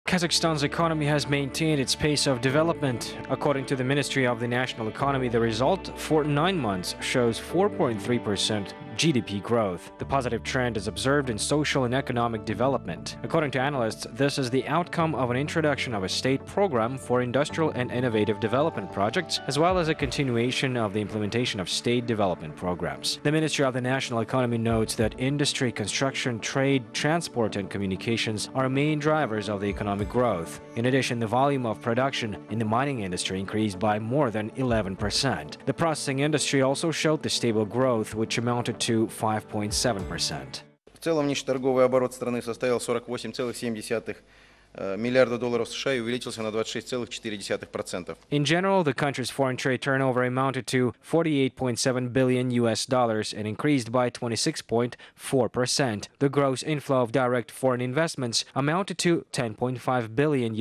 Kazakhstan's economy has maintained its pace of development. According to the Ministry of the National Economy, the result for 9 months shows 4.3% GDP growth. The positive trend is observed in social and economic development. According to analysts, this is the outcome of an introduction of a state program for industrial and innovative development projects, as well as a continuation of the implementation of state development programs. The Ministry of the National Economy notes that industry, construction, trade, transport, and communications are main drivers of the economic growth. In addition, the volume of production in the mining industry increased by more than 11%. The processing industry also showed the stable growth, which amounted to 5.7%. В целом внешнеторговый оборот страны составил 48,7 миллиарда долларов США и увеличился на 26,4%. In general, the country's foreign trade turnover amounted to $48.7 billion and increased by 26.4%. The gross inflow of direct foreign investments amounted to $10.5 billion.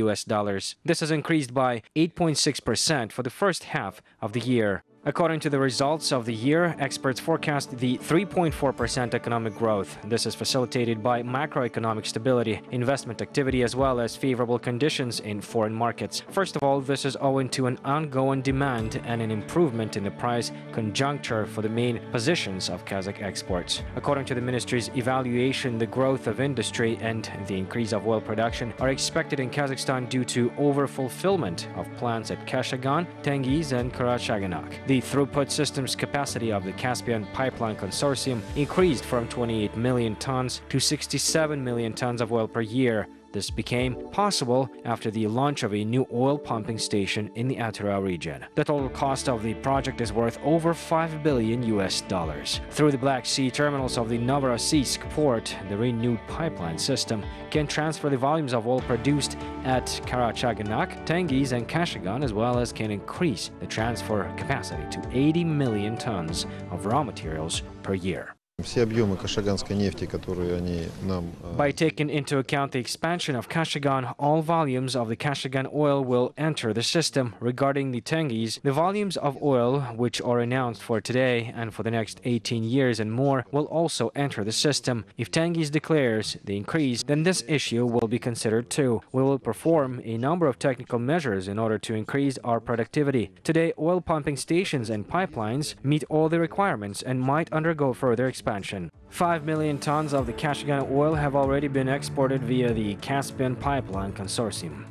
This has increased by 8.6% for the first half of the year. According to the results of the year, experts forecast the 3.4% economic growth. This is facilitated by macroeconomic stability, investment activity, as well as favorable conditions in foreign markets. First of all, this is owing to an ongoing demand and an improvement in the price conjuncture for the main positions of Kazakh exports. According to the ministry's evaluation, the growth of industry and the increase of oil production are expected in Kazakhstan due to overfulfillment of plants at Kashagan, Tengiz, and Karachaganak. The throughput system's capacity of the Caspian Pipeline Consortium increased from 28 million tons to 67 million tons of oil per year. This became possible after the launch of a new oil pumping station in the Atura region. The total cost of the project is worth over $5 billion. Through the Black Sea terminals of the Novorossiysk port, the renewed pipeline system can transfer the volumes of oil produced at Karachaganak, Tengiz, and Kashagan, as well as can increase the transfer capacity to 80 million tons of raw materials per year. By taking into account the expansion of Kashagan, all volumes of the Kashagan oil will enter the system. Regarding the Tengiz, the volumes of oil, which are announced for today and for the next 18 years and more, will also enter the system. If Tengiz declares the increase, then this issue will be considered too. We will perform a number of technical measures in order to increase our productivity. Today, oil pumping stations and pipelines meet all the requirements and might undergo further expansion. 5 million tons of the Kashagan oil have already been exported via the Caspian Pipeline Consortium.